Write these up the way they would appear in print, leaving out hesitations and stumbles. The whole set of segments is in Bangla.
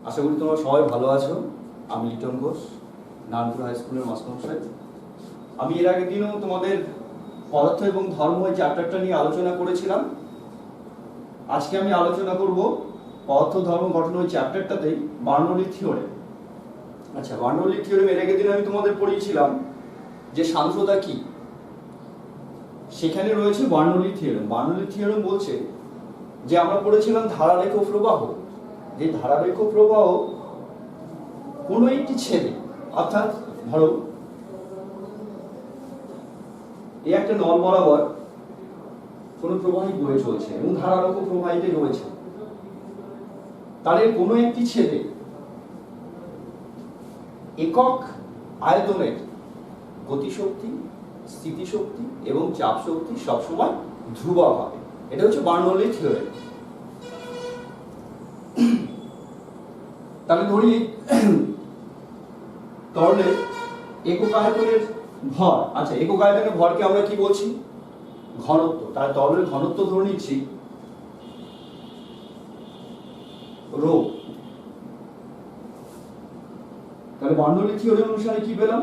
আশা করি তোমরা সবাই ভালো আছো। আমি লিটন ঘোষ, নারায়ণপুর হাই স্কুলের মাস্টারমশাই। আমি এর আগের দিনও তোমাদের পদার্থ এবং ধর্ম এই চ্যাপ্টারটা নিয়ে আলোচনা করেছিলাম। আজকে আমি আলোচনা করব পদার্থ ধর্ম গঠন ওই চ্যাপ্টারটাতেই বার্নৌলির থিওরেম। আচ্ছা, বার্নৌলির থিওরেম এর আগের দিন আমি তোমাদের পড়িয়েছিলাম যে সান্দ্রতা কি, সেখানে রয়েছে বার্নৌলির থিওরেম। বার্নৌলির থিওরেম বলছে যে আমরা পড়েছিলাম ধারারেখ প্রবাহ, যে ধারারেখ প্রবাহ কোনো একটি ছেদে, অর্থাৎ ধরো এই একটা নল বরাবর কোনো প্রবাহী বয়ে চলছে এবং ধারারেখ প্রবাহিতে রয়েছে, তাহলে কোনো একটি ছেদে একক আয়তনের গতিশক্তি, স্থিতিশক্তি এবং চাপ শক্তি সবসময় ধ্রুবক হবে। এটা হচ্ছে বার্নৌলির থিওরেম। তাহলে ধরি তরলের একক আয়তনের ভর, আচ্ছা একক আয়তনের ভরকে আমরা কি বলছি? ঘনত্ব। তাহলে তরলের ঘনত্ব ধরে নিচ্ছি রো। তাহলে বার্নৌলির থিওরেম অনুসারে কি পেলাম?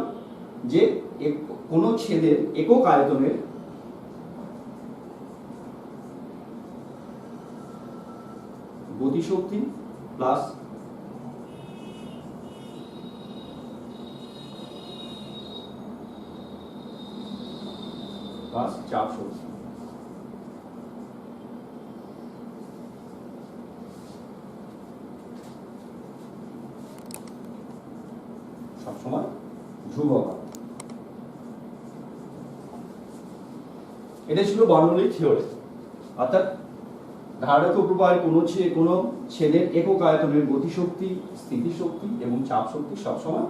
যে কোন ছেদের একক আয়তনের গতিশক্তি প্লাস চাপ শক্তি সবসময় ধ্রুবক। এটা ছিল বার্নৌলির থিওরেম। অর্থাৎ ধারারেখ প্রবাহের কোনো ছেদের একক আয়তনের গতিশক্তি, স্থিতিশক্তি এবং চাপ শক্তি সবসময়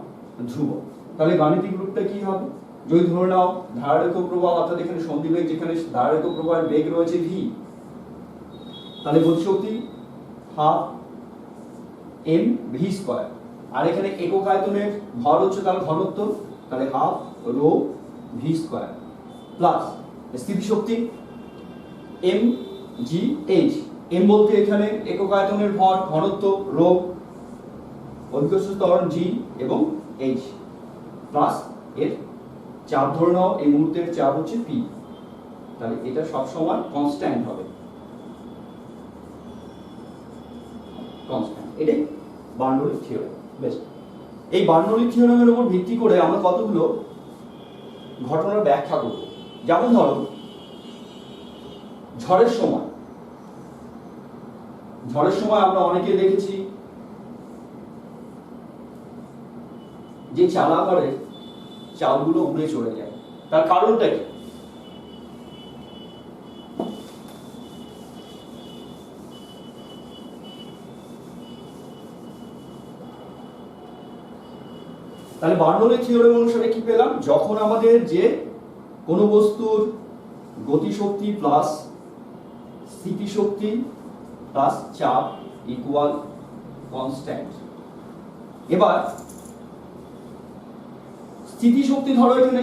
ধ্রুবক। তাহলে গাণিতিক রূপটা কি হবে? যদি ধরে নাও ধারারেখ প্রবাহ, অর্থাৎ এখানে সন্ধিবেগ, যেখানে ধারারেখ প্রবাহের বেগ রয়েছে ভি, তাহলে গতিশক্তি হাফ এম ভি স্কয়ার, আর এখানে একক আয়তনের ভর হচ্ছে তার ঘনত্ব, তাহলে half rho V square, plus স্থিতিশক্তি এম জি এইচ। এম বলতে এখানে একক আয়তনের ভর, ঘনত্ব রো, অধিকর্ষ ত্বরণ জি এবং এইচ, প্লাস এর চাপ ধরে নাও এই মুহূর্তের চাপ হচ্ছে পি। তাহলে এটা সব সময় কনস্ট্যান্ট হবে, কনস্ট্যান্ট। এটাই বার্নৌলির থিওরেম। বেশ, এই বার্নৌলির থিওরেমের উপর ভিত্তি করে আমরা কতগুলো ঘটনার ব্যাখ্যা করব। যেমন ধরো ঝড়ের সময় আমরা অনেকে দেখেছি যে চালাঘরের চালগুলো উড়ে চলে যায়। তার কারণটা কি? তাহলে বার্নৌলির থিওরেম অনুসারে কি পেলাম? যখন আমাদের যে কোনো বস্তুর গতিশক্তি প্লাস স্থিতিশক্তি প্লাস চাপ ইকুয়াল কনস্ট্যান্ট। এবার স্থিতিশক্তি ধরো এখানে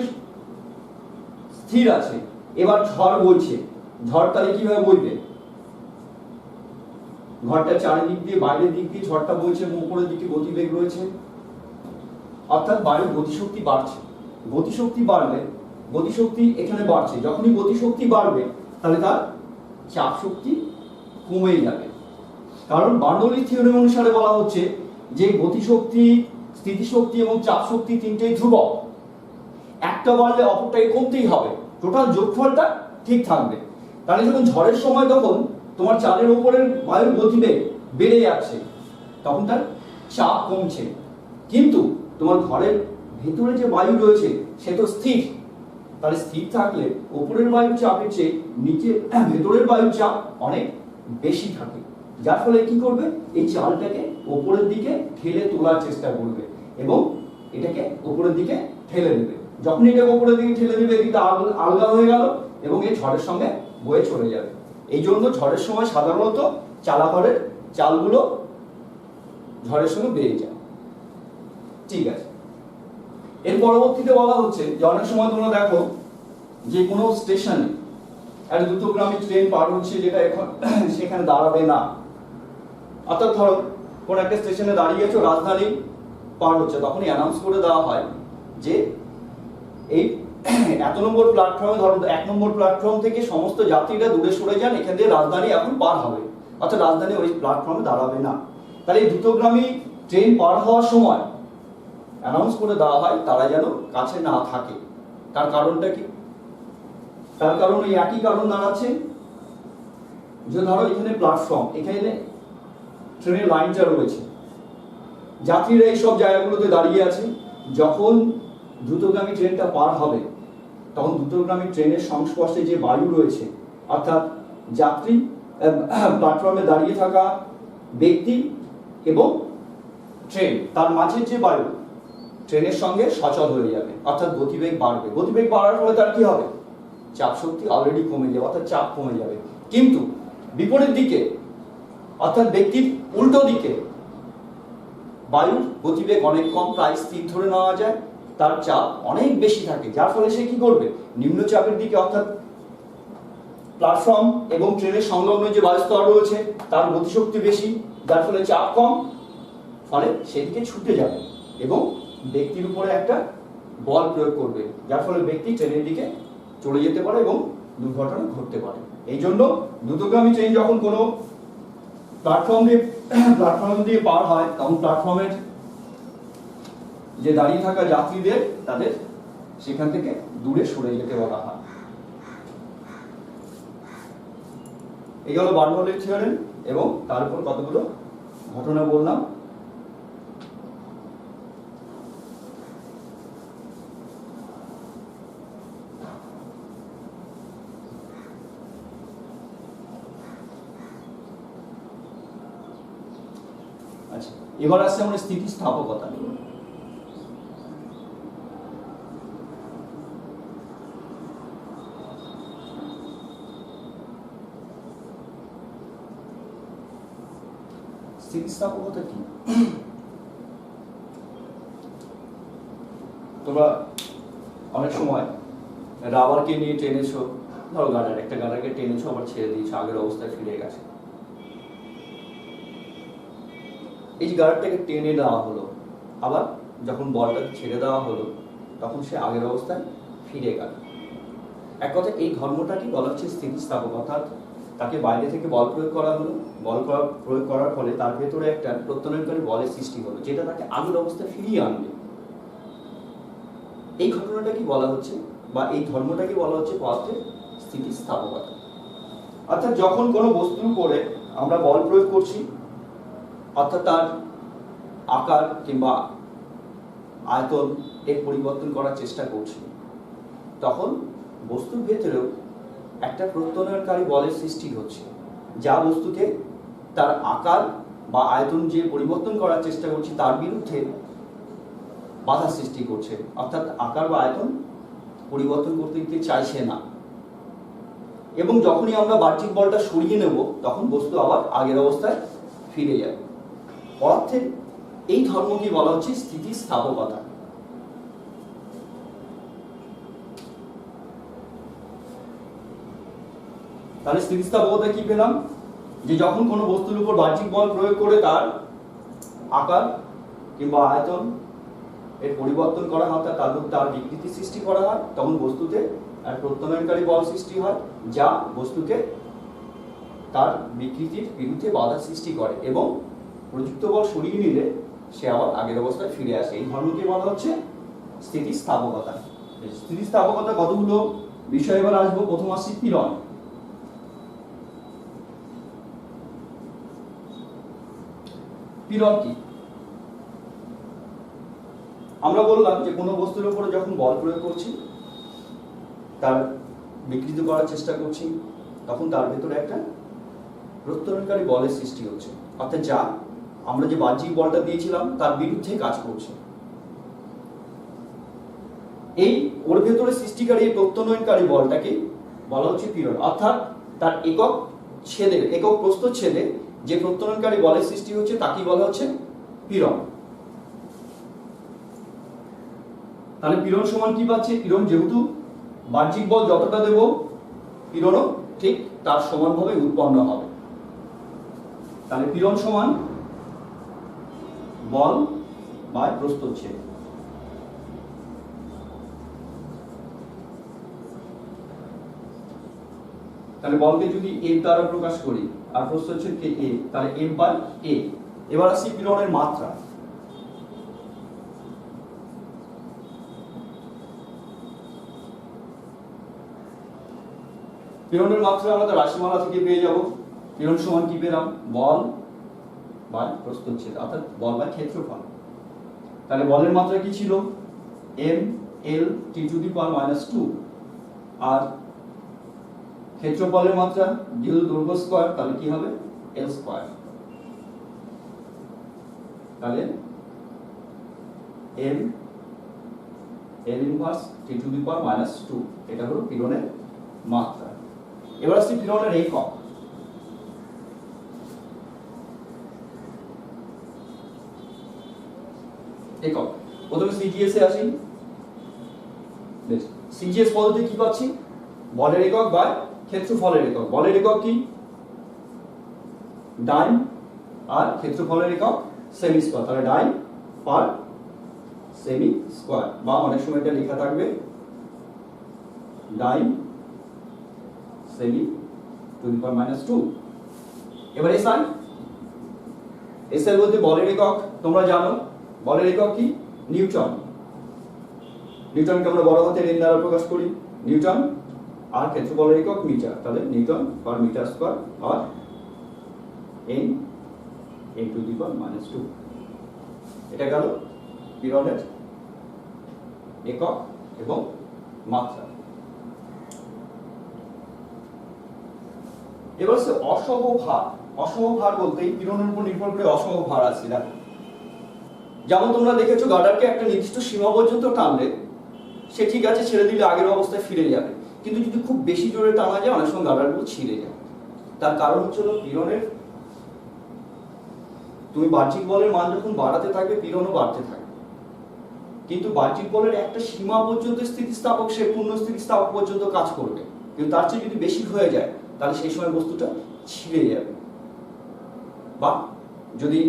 স্থির আছে, এবার ঝড় বইছে, ঝড় তাহলে কিভাবে বইবে? ঘরটা চারিদিক দিয়ে, বাইরের দিক দিয়ে ঝড়টা বইছে এবং উপরের দিকে গতিবেগ রয়েছে, অর্থাৎ বায়ুর গতিশক্তি বাড়ছে। গতিশক্তি বাড়লে গতিশক্তি এখানে বাড়ছে, যখনই গতিশক্তি বাড়বে তাহলে তার চাপ শক্তি কমে যাবে। কারণ বার্নৌলির থিওরেম অনুসারে বলা হচ্ছে যে গতিশক্তি, স্থিতিশক্তি এবং চাপ শক্তি তিনটেই ধ্রুবক। একটা বাড়লে অপরটাকে কমতেই হবে, টোটাল যোগফলটা ঠিক থাকবে। তাহলে যখন ঝড়ের সময় তখন তোমার চালের উপরের বায়ুর গতিবেগ বেড়ে যাচ্ছে, তখন তার চাপ কমছে, কিন্তু তোমার ঘরের ভেতরে যে বায়ু রয়েছে সে তো স্থির। তাহলে স্থির থাকলে উপরের বায়ুর চাপের চেয়ে নিচে ভেতরের বায়ুর চাপ অনেক বেশি থাকে, যার ফলে কি করবে? এই চালটাকে উপরের দিকে ঠেলে তোলার চেষ্টা করবে এবং এটাকে উপরের দিকে ঠেলে দেবে। যখন এটাকে উপরের দিকে ঠেলে দেবে, এদিকটা আলগা হয়ে গেল এবং এই ঝড়ের সঙ্গে বয়ে চলে যাবে। এই জন্য ঝড়ের সময় সাধারণত চালাঘরের চালগুলো ঝড়ের সঙ্গে বেড়ে যায়। ঠিক আছে, এর পরবর্তীতে বলা হচ্ছে যে অনেক সময় তোমরা দেখো যে কোনো স্টেশনে একটা দ্রুতগামী ট্রেন পার হচ্ছে, যেটা এখন সেখানে দাঁড়াবে না। অর্থাৎ ধরো কোন একটা স্টেশনে দাঁড়িয়ে আছো, রাজধানী পার হচ্ছে, তখনই অ্যানাউন্স করে দেওয়া হয় যে এই এত নম্বর প্ল্যাটফর্মে, ধরো 1 নম্বর প্ল্যাটফর্ম থেকে সমস্ত যাত্রীরা দূরে সরে যান, এখান দিয়ে রাজধানী এখন পার হবে, অর্থাৎ রাজধানী ওই প্ল্যাটফর্মে দাঁড়াবে না। তাহলে এই দ্রুতগামী ট্রেন পার হওয়ার সময় অ্যানাউন্স করে দেওয়া হয় তারা যেন কাছে না থাকে। তার কারণটা কি? তার কারণ ওই একই কারণ দাঁড়াচ্ছে যে ধরো এখানে প্ল্যাটফর্ম, এখানে ট্রেনের লাইনটা রয়েছে, যাত্রীরা এই সব জায়গাগুলোতে দাঁড়িয়ে আছে, যখন দ্রুতগামী ট্রেনটা পার হবে তখন দ্রুতগামী ট্রেনের সংস্পর্শে যে বায়ু রয়েছে, অর্থাৎ যাত্রী, প্ল্যাটফর্মে দাঁড়িয়ে থাকা ব্যক্তি এবং ট্রেন, তার মাঝের যে বায়ু ট্রেনের সঙ্গে সচল হয়ে যাবে, অর্থাৎ গতিবেগ বাড়বে। গতিবেগ বাড়ার ফলে তার কি হবে? চাপ শক্তি অলরেডি কমে যাবে, অর্থাৎ চাপ কমে যাবে। কিন্তু বিপরীত দিকে, অর্থাৎ ব্যক্তির উল্টো দিকে বায়ুর গতিবেগ অনেক কম, প্রায় স্থির ধরে নেওয়া যায়, তার চাপ অনেক বেশি থাকে, যার ফলে সে কি করবে? নিম্নচাপের দিকে, অর্থাৎ প্ল্যাটফর্ম এবং ট্রেনের সংলগ্ন যে বায়ুস্তর রয়েছে তার গতিশক্তি বেশি, যার ফলে চাপ কম, ফলে সেদিকে ছুটে যাবে এবং ব্যক্তির উপরে একটা বল প্রয়োগ করবে, যার ফলে ব্যক্তি ট্রেনের দিকে চলে যেতে পারে এবং দুর্ঘটনা ঘটতে পারে। এই জন্য দ্রুতগামী ট্রেন যখন কোনো প্ল্যাটফর্ম দিয়ে পার হয় তখন প্ল্যাটফর্মের যে দাঁড়িয়ে থাকা যাত্রীদের তাদের সেখান থেকে দূরে সরে যেতে বলা হয়। এই হলো বার্নৌলির থিওরেম এবং তার উপর কতগুলো ঘটনা বললাম। আচ্ছা, এবার আসছে আমরা স্থিতিস্থাপকতা। স্থিতিস্থাপকতা কি? তোমরা অনেক সময় রাবারকে নিয়ে টেনেছো, ধরো একটা গাডারকে টেনেছো, আবার ছেড়ে দিয়েছো, আগের অবস্থায় ফিরে গেছে। এই যে গাডারটাকে টেনে দেওয়া হলো, আবার যখন বলটা ছেড়ে দেওয়া হলো তখন সে আগের অবস্থায় ফিরে গেল। এক কথা এই ধর্মটাকে বলা হচ্ছে স্থিতিস্থাপকতা। তাকে বাইরে থেকে বল প্রয়োগ করা হলো, প্রয়োগ করার ফলে তার ভেতরে একটা প্রত্যনয়নকারী বলের সৃষ্টি হলো, যেটা তাকে আগের অবস্থায় ফিরিয়ে আনবে। এই ঘটনাটা কি বলা হচ্ছে, বা এই ধর্মটাকে বলা হচ্ছে পদার্থের স্থিতিস্থাপকতা। অর্থাৎ যখন কোনো বস্তুর উপরে আমরা বল প্রয়োগ করছি, অর্থাৎ তার আকার কিংবা আয়তন এর পরিবর্তন করার চেষ্টা করছি, তখন বস্তুর ভেতরেও একটা প্রত্যনয়নকারী বলের সৃষ্টি হচ্ছে, যা বস্তুকে তার আকার বা আয়তন যে পরিবর্তন করার চেষ্টা করছি তার বিরুদ্ধে বাধা সৃষ্টি করছে, অর্থাৎ আকার বা আয়তন পরিবর্তন করতে দিতে চাইছে না। এবং যখনই আমরা বাহ্যিক বলটা সরিয়ে নেব তখন বস্তু আবার আগের অবস্থায় ফিরে যাবে। পদার্থের এই ধর্মকে বলা হচ্ছে স্থিতিস্থাপকতা। তাহলে স্থিতিস্থাপকতা কি পেলাম? যে যখন কোনো বস্তুর উপর বাহ্যিক বল প্রয়োগ করে তার আকার কিংবা আয়তন এর পরিবর্তন করা হয়, তার বিকৃতি সৃষ্টি করা হয়, তখন বস্তুতে এক প্রত্যনয়নকারী বল সৃষ্টি হয়, যা বস্তুকে তার বিকৃতির বিরুদ্ধে বাধা সৃষ্টি করে এবং প্রযুক্ত বল সরিয়ে নিলে সে আবার আগের অবস্থায় ফিরে আসে। এই ধর্মকে বলা হচ্ছে স্থিতিস্থাপকতা। স্থিতিস্থাপকতা কতগুলো বিষয় এবার আসবো। প্রথম আসছে পীড়ন। পীড়ন কি? আমরা বললাম যে কোনো বস্তুর উপরে যখন বল প্রয়োগ করছি, তার বিকৃত করার চেষ্টা করছি, তখন তার ভেতরে একটা প্রত্যনয়নকারী বলের সৃষ্টি হচ্ছে, অর্থাৎ যা আমরা যে বাহ্যিক বলটা দিয়েছিলাম তার বিরুদ্ধে কাজ করছে। এই ওর ভেতরে সৃষ্টিকারী এই প্রত্যনয়নকারী বলটাকে বলা হচ্ছে পীড়ন, অর্থাৎ তার একক প্রস্থচ্ছেদে যে প্রত্যনয়নকারী বলের সৃষ্টি হচ্ছে তাকে বলা হচ্ছে পীড়ন। তাহলে পীড়ন সমান কি পাচ্ছি? পীড়ন যেহেতু বাহ্যিক বল যতটা দেব, পীড়নও ঠিক তার সমানভাবে উৎপন্ন হবে। তাহলে পীড়ন সমান বল বাই প্রস্থচ্ছেদ। তাহলে বলকে যদি এ দ্বারা প্রকাশ করি আর প্রস্থচ্ছেদকে এ, তাহলে এম বাই এ। এবার আসি পীড়নের মাত্রা। পীড়নের মাত্রা আমরা রাশিমালা থেকে পেয়ে যাব। পীড়ন সমান কি পেলাম? বল বাই প্রস্থচ্ছেদ, অর্থাৎ বল বাই ক্ষেত্রফল। তাহলে বলের মাত্রা কি ছিল? M L T to the power minus 2, আর ক্ষেত্রফলের মাত্রা যেহেতু দৈর্ঘ্য স্কয়ার, তাহলে কি হবে? L square. তাহলে M L inverse T to the power minus 2, এটা হলো পীড়নের মাত্রা। এবার আসছি পীড়নের একক। একক প্রথমে সিজিএস এ আসি। সিজিএস পদ্ধতি কি পাচ্ছি? বলের একক বাই ক্ষেত্রফলের একক। বলের একক কি? ডাইন, আর ক্ষেত্রফলের একক সেমি স্কয়ার। তাহলে ডাইন পার সেমি স্কয়ার, বা অনেক সময় এটা লেখা থাকবে dyne semi to the power minus 2। এবার এসআই। এসআই বলতে বলের একক তোমরা জানো। বলের একক কি? নিউটন। নিউটনকে আমরা বড় হাতের এন দ্বারা প্রকাশ করি, নিউটন। আর ক্ষেত্রফলের একক মিটার, তাহলে নিউটন পার মিটার স্কয়ার, আর N N to the power minus 2। এটা গেল পীড়নের একক এবং মাত্রা। এবার হচ্ছে অসম ভার। অসম ভার বলতে পীড়নের উপর নির্ভর করে অসম ভার আছে। দেখো, যেমন তোমরা দেখেছো গার্ডারকে একটা নির্দিষ্ট সীমা পর্যন্ত টানলে সে ঠিক আছে, ছেড়ে দিলে আগের অবস্থায় ফিরে যাবে। কিন্তু যদি খুব বেশি জোরে টানা যায়, অনেক সময় গার্ডারগুলো ছিঁড়ে যায়। তার কারণ হচ্ছে পীড়নের, তুমি বাহ্যিক বলের মান যখন বাড়াতে থাকবে, পীড়নও বাড়তে থাকবে। কিন্তু বাহ্যিক বলের একটা সীমা পর্যন্ত স্থিতিস্থাপক, সে পূর্ণ স্থিতিস্থাপক পর্যন্ত কাজ করবে। কিন্তু তার চেয়ে যদি বেশি হয়ে যায়, তাহলে সেই সময় বস্তুটা ছিঁড়ে যাবে, বা যদি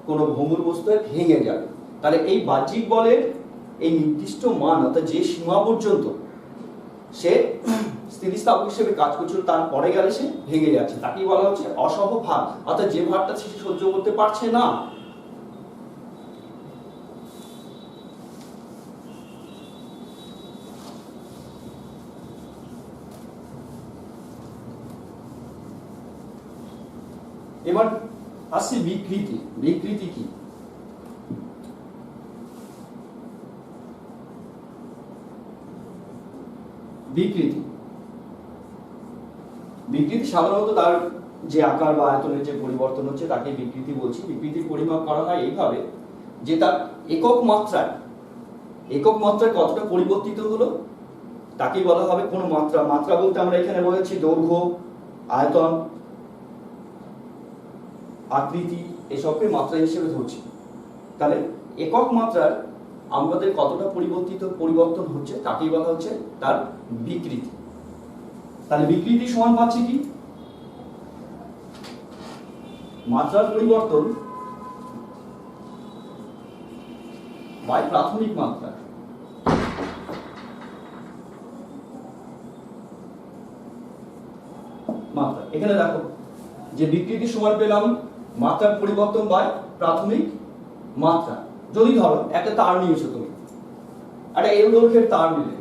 কোনো ভঙ্গুর বস্তু ভেঙে যাবে। তাহলে এই বাহ্যিক বলের এই নির্দিষ্ট মান, অর্থাৎ যে সীমা পর্যন্ত সে স্থিতিস্থাপক হিসেবে কাজ করছিল, তারপরে গেলে সে ভেঙে যাচ্ছে, তাকেই বলা হচ্ছে অসম ভার। অর্থাৎ যে ভারটা সে সহ্য করতে পারছে না। এবার আসছে বিকৃতি। বিকৃতি কি? বিকৃতি বিকৃতি সাধারণত তার যে আকার বা আয়তনের যে পরিবর্তন হচ্ছে, তাকে বিকৃতি বলছি। বিকৃতির পরিমাপ করা হয় এইভাবে যে তার একক মাত্রায় কতটা পরিবর্তিত হলো, তাকেই বলা হবে কোন মাত্রা। মাত্রা বলতে আমরা এখানে বলেছি দৈর্ঘ্য, আয়তন, আকৃতি, এসবকে মাত্রা হিসেবে ধরছি। তাহলে একক মাত্রার আমাদের কতটা পরিবর্তন হচ্ছে, তাকেই বলা হচ্ছে তার বিকৃতি। তাহলে বিকৃতি সমান পাচ্ছি কি? মাত্রার পরিবর্তন বাই প্রাথমিক মাত্রা। এখানে দেখো যে বিকৃতি সমান পেলাম মাত্রার পরিবর্তন বাই প্রাথমিক মাত্রা। যদি ধরো একটা তার নিয়েছো, তুমি একটা এল দৈর্ঘ্যের তার নিলে,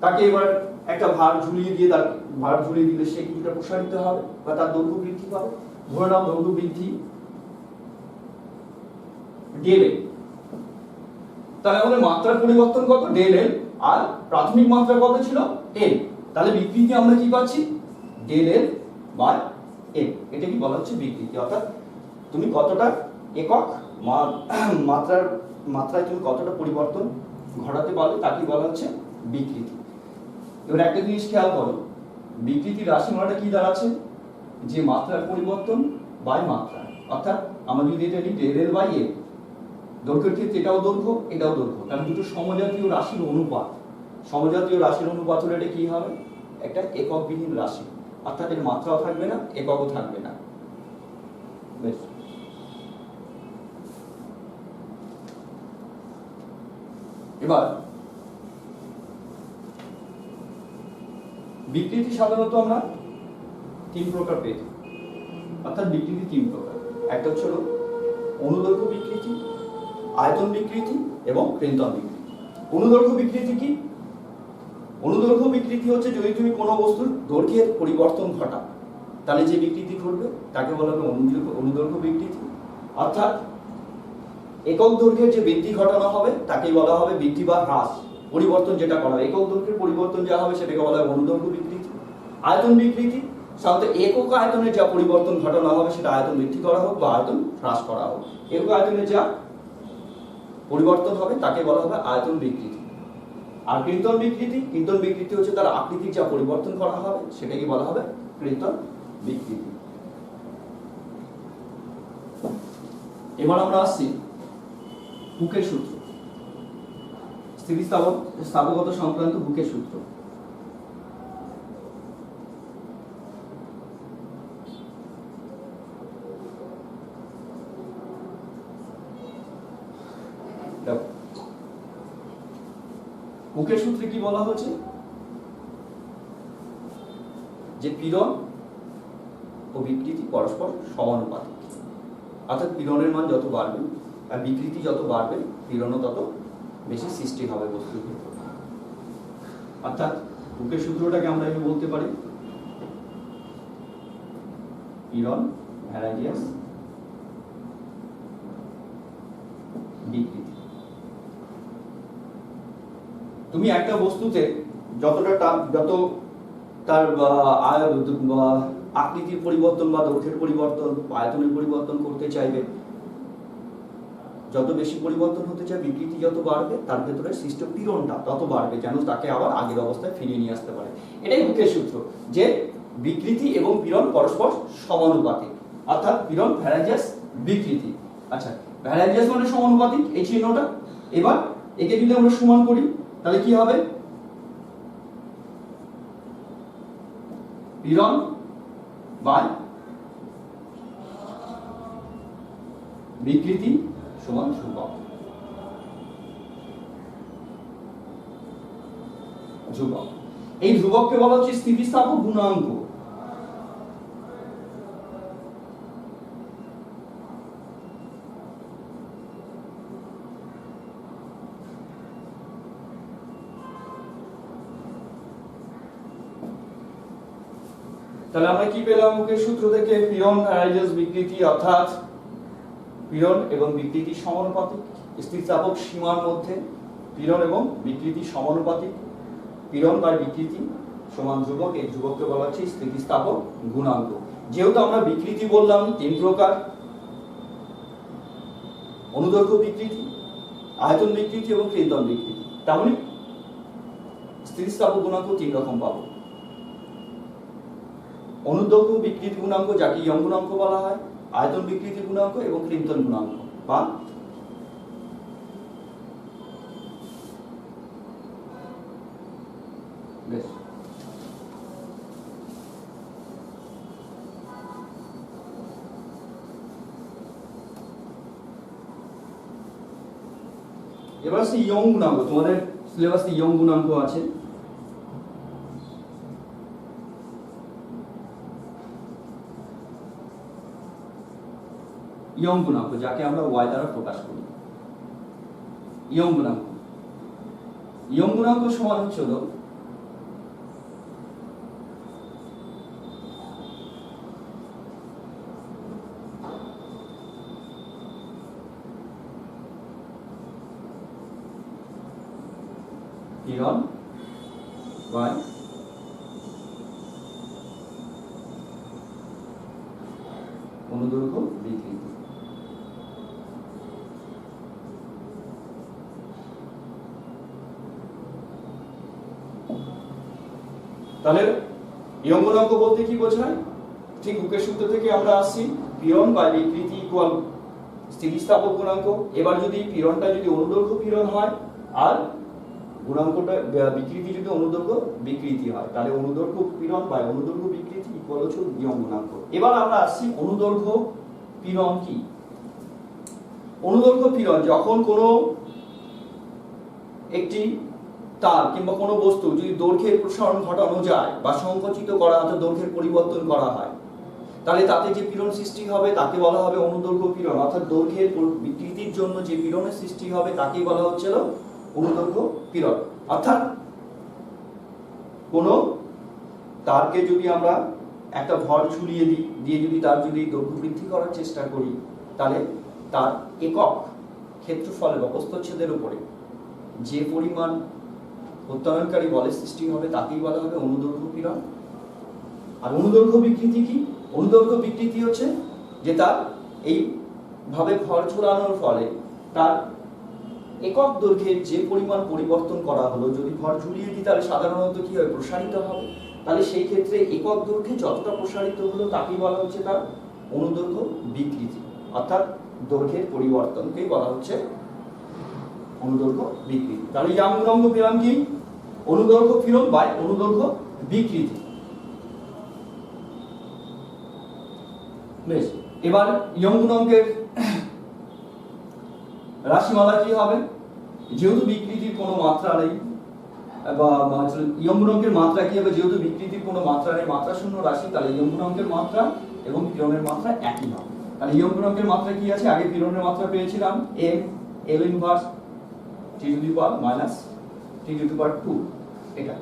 তাকে এবার একটা ভার ঝুলিয়ে দিয়ে, তার ভার ঝুলিয়ে দিলে সে কিছুটা প্রসারিত হবে বা তার দৈর্ঘ্য বৃদ্ধি পাবে। ধরে নাও দৈর্ঘ্য বৃদ্ধি ডেল এল। তাহলে আমাদের মাত্রার পরিবর্তন কত? ডেল এল। আর প্রাথমিক মাত্রা কত ছিল? এল। তাহলে বিকৃতি আমরা কি পাচ্ছি? Del L by L. এটা কি বলা হচ্ছে বিকৃতি। অর্থাৎ তুমি কতটা একক মাত্রায় তুমি কতটা পরিবর্তন ঘটাতে পারবে, তাকে বলা হচ্ছে বিকৃতি। এবার একটা জিনিস খেয়াল করো, বিকৃতির রাশিমালাটা কি দাঁড়াচ্ছে? যে মাত্রার পরিবর্তন বাই মাত্রা। অর্থাৎ আমরা যদি এটা লিখি ডেল এল বাই এল, দৈর্ঘ্যের ক্ষেত্রে এটাও দৈর্ঘ্য, এটাও দৈর্ঘ্য, কারণ দুটো সমজাতীয় রাশির অনুপাত। সমজাতীয় রাশির অনুপাত হলে এটা কি হবে? একটা এককবিহীন রাশি। অর্থাৎ এর মাত্রাও থাকবে না, এককও থাকবে না। বেশ, এবার বিকৃতি সাধারণত আমরা তিন প্রকার পেয়ে থাকি, অর্থাৎ বিকৃতি তিন প্রকার। একটা হচ্ছে অনুদৈর্ঘ্য বিকৃতি, আয়তন বিকৃতি এবং ক্রিন্তন বিকৃতি। অনুদৈর্ঘ্য বিকৃতি কি? অনুদৈর্ঘ্য বিকৃতি হচ্ছে যদি তুমি কোনো বস্তুর দৈর্ঘ্যের পরিবর্তন ঘটাও তাহলে যে বিকৃতি ঘটবে তাকে বলা হবে অনুদৈর্ঘ্য বিকৃতি। অর্থাৎ একক দৈর্ঘ্যের যে বৃদ্ধি ঘটানো হবে তাকেই বলা হবে বৃদ্ধি বা হ্রাস, পরিবর্তন যেটা করা হবে, একক দৈর্ঘ্যের পরিবর্তন যা হবে সেটাকে বলা হবে অনুদৈর্ঘ্য বিকৃতি। আয়তন বিকৃতি সাধারণত একক আয়তনের যা পরিবর্তন ঘটানো হবে সেটা আয়তন বৃদ্ধি করা হোক বা আয়তন হ্রাস করা হোক, একক আয়তনের যা পরিবর্তন হবে তাকে বলা হবে আয়তন বিকৃতি। আর ক্রিন্তন বিকৃতি, ক্রিন্তন বিকৃতি হচ্ছে তার আকৃতির যা পরিবর্তন করা হবে সেটাকে বলা হবে ক্রিন্তন বিকৃতি। এবার আমরা আসছি হুকের সূত্র, স্থিতিস্থাপকতা সংক্রান্ত হুকের সূত্র। হুকের সূত্রে কি বলা হচ্ছে যে পীড়ন ও বিকৃতি পরস্পর সমানুপাতিক, অর্থাৎ পীড়নের মান যত বাড়বে আর বিকৃতি যত বাড়বে পীড়নও তত বেশি সৃষ্টি হবে বস্তুর ভিতর। অর্থাৎ হুকের সূত্রটাকে আমরা এভাবে বলতে পারি পীড়ন ভ্যারাইজিয়াস বিকৃতি। তুমি একটা বস্তুতে যত তার আকৃতির পরিবর্তন বা দৈর্ঘ্যের পরিবর্তন, আয়তনের পরিবর্তন করতে চাইবে, যত বেশি পরিবর্তন হতে চায় বিকৃতি যত বাড়বে তার ভেতরে সৃষ্ট পীড়নটা তত বাড়বে, যেন তাকে আবার আগের অবস্থায় ফিরিয়ে নিয়ে আসতে পারে। এটাই হুকের সূত্র, যে বিকৃতি এবং পীড়ন পরস্পর সমানুপাতিক, অর্থাৎ পীড়ন ভ্যারাইজিয়াস বিকৃতি। আচ্ছা, ভ্যারাইজিয়াস মানে সমানুপাতিক, এই চিহ্নটা। এবার একে যদি আমরা সমান করি তাহলে কি হবে? পীড়ন বাই বিকৃতি সমান ধ্রুবক। এই ধ্রুবককে বলা হচ্ছে স্থিতিস্থাপক গুণাঙ্ক। তাহলে আমরা কি পেলাম হুকের সূত্র থেকে? পীড়ন ভ্যারাইজিয়াস বিকৃতি, অর্থাৎ পীড়ন এবং বিকৃতি সমানুপাতিক, স্থিতিস্থাপক সীমার মধ্যে পীড়ন এবং বিকৃতি সমানুপাতিক, পীড়ন বা বিকৃতি সমান ধ্রুবক, এই ধ্রুবককে বলা হচ্ছে স্থিতিস্থাপক গুণাঙ্ক। যেহেতু আমরা বিকৃতি বললাম তিন প্রকার, অনুদৈর্ঘ্য বিকৃতি, আয়তন বিকৃতি এবং ক্রিন্তন বিকৃতি, তার মানে স্থিতিস্থাপক গুণাঙ্ক তিন রকম পাবো। অনুদৈর্ঘ্য বিকৃতি গুণাঙ্ক যাকে ইয়ং গুণাঙ্ক বলা হয়, আয়তন বিকৃতি গুণাঙ্ক এবং ক্রিন্তন গুণাঙ্ক বা বেশ। এবার আছে ইয়ং গুণাঙ্ক। তোমাদের সিলেবাসে ইয়ং গুণাঙ্ক আছে। ইয়ং গুণাঙ্ক যাকে আমরা y দ্বারা প্রকাশ করি, ইয়ং গুণাঙ্ক। ইয়ং গুণাঙ্ক সমান হচ্ছে পীড়ন বাই অনুদৈর্ঘ্য বিকৃতি। তাহলে ইয়ং গুণাঙ্ক বলতে কি বোঝায়? ঠিক হুকের সূত্র থেকে আমরা আসছি, পীড়ন বা বিকৃতি ইকুয়াল স্থিতিস্থাপক গুণাঙ্ক। এবার যদি পীড়নটা যদি অনুদৈর্ঘ্য পীড়ন হয় আর গুণাঙ্কটা বিকৃতি যদি অনুদৈর্ঘ্য বিকৃতি হয় তাহলে অনুদৈর্ঘ্য পীড়ন বা অনুদৈর্ঘ্য বিকৃতি ইকুয়াল হচ্ছে ইয়ং গুণাঙ্ক। এবার আমরা আসছি অনুদৈর্ঘ্য পীড়ন কি। অনুদৈর্ঘ্য পীড়ন যখন কোনো একটি তার কিংবা কোনো বস্তু যদি দৈর্ঘ্যের প্রসারণ ঘটানো যায় বা সংকুচিত করা অর্থাৎ দৈর্ঘ্যের পরিবর্তন করা হয় তাহলে তাতে যে পীড়ন সৃষ্টি হবে তাকে বলা হবে অনুদৈর্ঘ্য পীড়ন। অর্থাৎ দৈর্ঘ্যের বিকৃতির জন্য যে পীড়নের সৃষ্টি হবে তাকেই বলা হচ্ছিল অনুদৈর্ঘ্য পীড়ন। অর্থাৎ কোন তারকে যদি আমরা একটা ভর ঝুলিয়ে দিই, দিয়ে যদি তার যদি দৈর্ঘ্য বৃদ্ধি করার চেষ্টা করি তাহলে তার একক ক্ষেত্রফলের বা প্রস্থচ্ছেদের উপরে যে পরিমাণ প্রত্যায়নকারী বলের সৃষ্টি হবে তাকেই বলা হবে অনুদৈর্ঘ্য পীড়ন। আর অনুদৈর্ঘ্য বিকৃতি কি? অনুদৈর্ঘ্য বিকৃতি হচ্ছে যে তার এইভাবে ভর ঝোলানোর ফলে তার একক দৈর্ঘ্যের যে পরিমাণ পরিবর্তন করা হলো, যদি ভর ঝুলিয়ে দিই তাহলে সাধারণত কি হয় প্রসারিত হবে, তাহলে সেই ক্ষেত্রে একক দৈর্ঘ্যে যতটা প্রসারিত হলো তাকেই বলা হচ্ছে তার অনুদৈর্ঘ্য বিকৃতি। অর্থাৎ দৈর্ঘ্যের পরিবর্তনকেই বলা হচ্ছে অনুদৈর্ঘ্য বিকৃতি। তাহলে ইয়াং গুণাঙ্ক পেলাম কি? অনুদৈর্ঘ্য পীড়ন বা অনুদৈর্ঘ্য বিকৃতি। বেশ, এবার ইয়ং গুণাঙ্কের রাশিমালা কি হবে? যেহেতু বিকৃতির কোনো মাত্রা নেই বা ইয়ং গুণাঙ্কের মাত্রা কি হবে? যেহেতু বিকৃতির কোনো মাত্রা নেই, মাত্রা শূন্য রাশি, তাহলে ইয়ং গুণাঙ্কের মাত্রা এবং পীড়নের মাত্রা একই হবে। তাহলে ইয়ং গুণাঙ্কের মাত্রা কি আছে? আগে পীড়নের মাত্রা পেয়েছিলাম m l inverse t to the power minus t to the power 2, এটা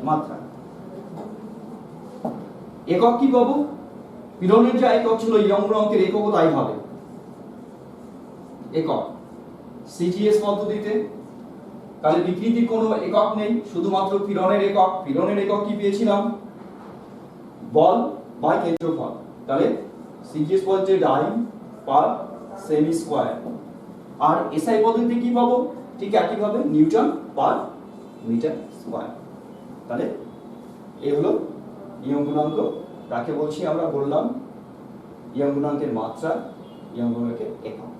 মাত্রা। একক কি পাবো? পীড়নের যে একক ছিল ইয়ং গুণাঙ্কের এককও তাই হবে, একক সিজিএস পদ্ধতিতে। তাহলে বিকৃতির কোনো একক নেই, শুধুমাত্র পীড়নের একক। পীড়নের একক কি পেয়েছিলাম? বল বা ক্ষেত্রফল। তাহলে সিজিএস পদ্ধতিতে ডাই পার সেমি স্কয়ার। আর এসআই পদ্ধতিতে কি পাবো? ঠিক একই ভাবে নিউটন পার মিটার স্কয়ার। তাহলে এই হলো ইয়ং গুণাঙ্ক। তাকে বলছি আমরা বললাম ইয়ং গুণাঙ্কের মাত্রা, ইয়ং গুণাঙ্কের একক।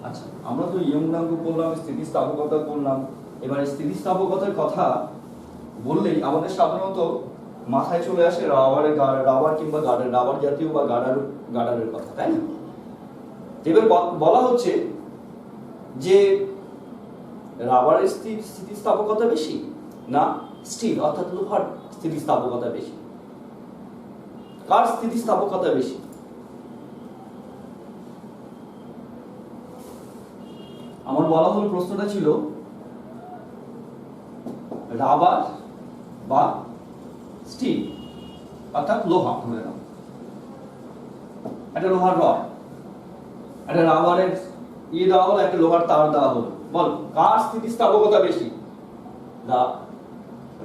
আচ্ছা, আমরা তো ইয়ং গুণাঙ্ক করলাম, স্থিতিস্থাপকতা করলাম। এবার স্থিতিস্থাপকতার কথা বললেই আমাদের সাধারণত মাথায় চলে আসে রাবার কিংবা গার্ডার, রাবার জাতীয় বা গার্ডারের কথা, তাই না? এবার বলা হচ্ছে যে রাবারের স্থিতিস্থাপকতা বেশি না স্টিল অর্থাৎ লোহার স্থিতিস্থাপকতা বেশি? কার স্থিতিস্থাপকতা বেশি? আমার বলা হলো প্রশ্নটা ছিল রাবার বা স্টিল অর্থাৎ লোহা। ধরে নাও একটা লোহার রড, একটা রাবারের দেওয়া হলো, একটা লোহার তার দেওয়া হলো, বল কার স্থিতিস্থাপকতা বেশি,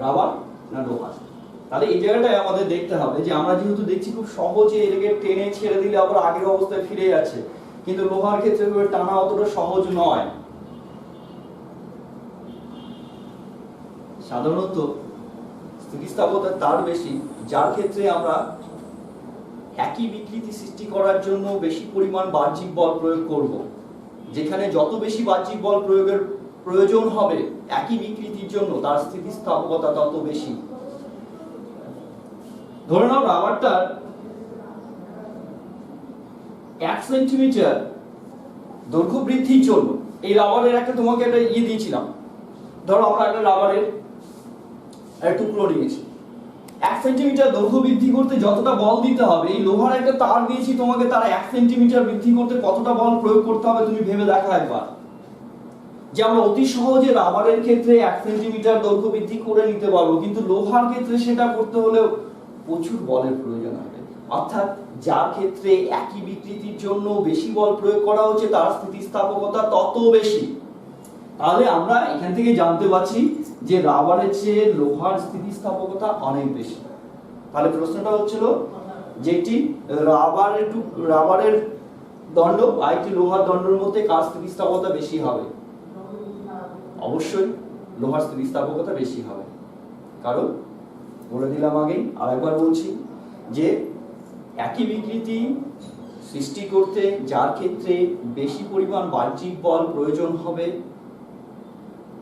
রাবার না লোহার? তাহলে এই জায়গাটায় আমাদের দেখতে হবে যে আমরা যেহেতু দেখছি খুব সহজে এটাকে টেনে ছেড়ে দিলে আবার আগের অবস্থায় ফিরে যাচ্ছে, কিন্তু লোহার ক্ষেত্রে টানা অতটা সহজ নয়। সাধারণত স্থিতিস্থাপকতা তার বেশি যার ক্ষেত্রে আমরা একই বিকৃতি সৃষ্টি করার জন্য বেশি পরিমাণ বাহ্যিক বল প্রয়োগ করব। যেখানে যত বেশি বাহ্যিক বল প্রয়োগের প্রয়োজন হবে একই বিকৃতির জন্য তার স্থিতিস্থাপকতা তত বেশি। ধরে নাও রাবারটার 1 সেন্টিমিটার দৈর্ঘ্য বৃদ্ধির জন্য এই রাবারের একটা তোমাকে একটা দিয়েছিলাম, ধরো আমরা একটা রাবারের একটা টুকরো নিয়েছি, 1 সেন্টিমিটার দৈর্ঘ্য বৃদ্ধি করতে যতটা বল দিতে হবে, এই লোহার একটা তার দিয়েছি তোমাকে, তার 1 সেন্টিমিটার বৃদ্ধি করতে কতটা বল প্রয়োগ করতে হবে তুমি ভেবে দেখো একবার। যে আমরা অতি সহজে রাবারের ক্ষেত্রে 1 সেন্টিমিটার দৈর্ঘ্য বৃদ্ধি করে নিতে পারবো, কিন্তু লোহার ক্ষেত্রে সেটা করতে হলে প্রচুর বলের প্রয়োজন হবে। অর্থাৎ যার ক্ষেত্রে একই বিকৃতির জন্য বেশি বল প্রয়োগ করা হচ্ছে তার স্থিতিস্থাপকতা তত বেশি। তাহলে আমরা এখান থেকে জানতে পারছি যে রাবারের চেয়ে লোহার স্থিতিস্থাপকতা অনেক বেশি। তাহলে প্রশ্নটা হচ্ছিল যেটি রাবারের দণ্ড আর একটি লোহার দণ্ডের মধ্যে কার স্থিতিস্থাপকতা বেশি হবে? অবশ্যই লোহার স্থিতিস্থাপকতা বেশি হবে। কারণ বলে দিলাম আগেই, আরেকবার বলছি যে একই বিকৃতি সৃষ্টি করতে যার ক্ষেত্রে বেশি পরিমাণ বাহ্যিক বল প্রয়োজন হবে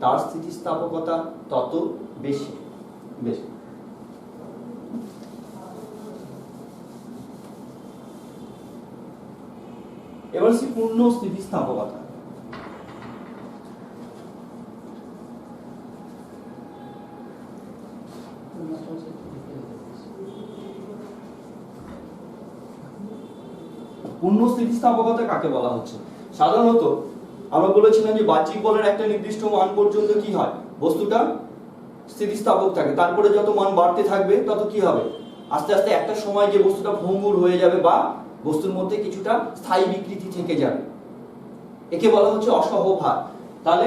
তার স্থিতিস্থাপকতা তত বেশি। এবার সে পূর্ণ স্থিতিস্থাপকতা। পূর্ণ স্থিতিস্থাপকতা কাকে বলা হচ্ছে? সাধারণত আমরা বলেছিলাম যে বাহ্যিক বলের একটা নির্দিষ্ট মান পর্যন্ত কি হয়, বস্তুটা স্থিতিস্থাপক থাকে, তারপরে যত মান বাড়তে থাকবে তত কি হবে, আস্তে আস্তে একটা সময় যে বস্তুটা ভঙ্গুর হয়ে যাবে বা বস্তুর মধ্যে কিছুটা স্থায়ী বিকৃতি থেকে যাবে, একে বলা হচ্ছে অসহভার। তাহলে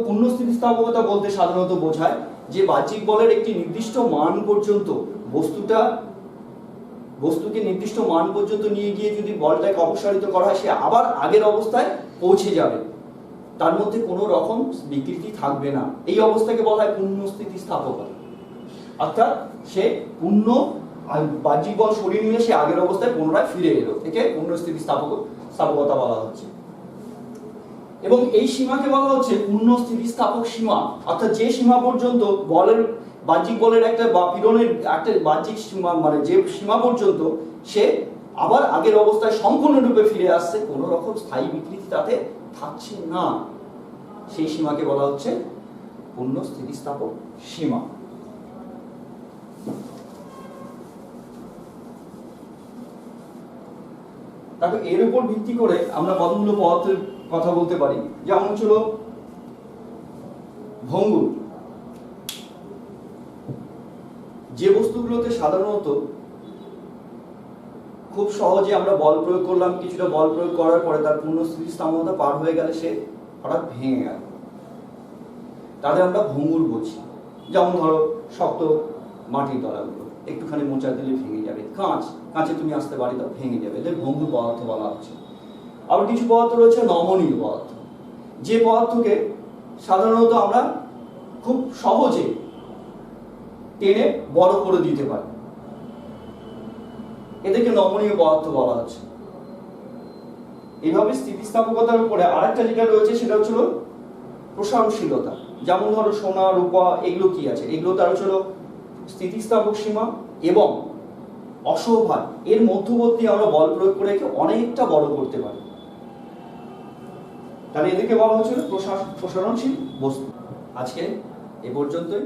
পূর্ণ স্থিতিস্থাপকতা বলতে সাধারণত বোঝায় যে বাহ্যিক বলের একটি নির্দিষ্ট মান পর্যন্ত বস্তুকে নির্দিষ্ট মান পর্যন্ত নিয়ে গিয়ে যদি বলটাকে অপসারিত করা হয়, সে আবার আগের অবস্থায় পৌঁছে যাবে, তার মধ্যে কোনো রকম বিকৃতি থাকবে না। এই অবস্থাকে বলা হয় পূর্ণ স্থিতিস্থাপকতা। অর্থাৎ সে পূর্ণ বাহ্যিক বল সরিয়ে নিয়ে সে আগের অবস্থায় পুনরায় ফিরে এলো, একে পূর্ণ স্থিতিস্থাপকতা বলা হচ্ছে। এবং এই সীমাকে বলা হচ্ছে পূর্ণ স্থিতিস্থাপক সীমা। অর্থাৎ যে সীমা পর্যন্ত বাহ্যিক বলের একটা বা পীড়নের একটা বাহ্যিক সীমা, মানে যে সীমা পর্যন্ত সে আবার আগের অবস্থায় সম্পূর্ণরূপে ফিরে আসছে, কোনো রকম স্থায়ী বিকৃতি তাতে থাকছে না, সেই সীমাকে বলা হচ্ছে পূর্ণ স্থিতিস্থাপক সীমা। তারপর এর উপর ভিত্তি করে আমরা কতগুলো পদার্থের কথা বলতে পারি, যেমন ছিল ভঙ্গুর। যে বস্তুগুলোতে সাধারণত খুব সহজে আমরা বল প্রয়োগ করলাম, কিছুটা বল প্রয়োগ করার পরে তার পূর্ণ স্থিতিস্থাপকতা পার হয়ে গেলে সে হঠাৎ ভেঙে গেল, তাদের আমরা ভঙ্গুর বলছি। যেমন ধরো শক্ত মাটির তলাগুলো একটুখানি মোচা দিলে ভেঙে যাবে, কাঁচে তুমি আসতে পারি দাও ভেঙে যাবে, এদের ভঙ্গুর পদার্থ বলা হচ্ছে। আবার কিছু পদার্থ রয়েছে নমনীয় পদার্থ, যে পদার্থকে সাধারণত আমরা খুব সহজে টেনে বড় করে দিতে পারি, এদেরকে নমনীয় পদার্থ বলা হচ্ছে। এইভাবে স্থিতিস্থাপকতার উপরে আরেকটা যেটা রয়েছে সেটা হচ্ছে প্রসারণশীলতা। যেমন ধরো সোনা, রূপা, এগুলো কি আছে, এগুলো তার হচ্ছে স্থিতিস্থাপক সীমা এবং অসহভার, এর মধ্যবর্তী আমরা বল প্রয়োগ করে একে অনেকটা বড় করতে পারি, তাহলে এদেরকে বলা হচ্ছে প্রসারণশীল বস্তু। আজকে এ পর্যন্তই।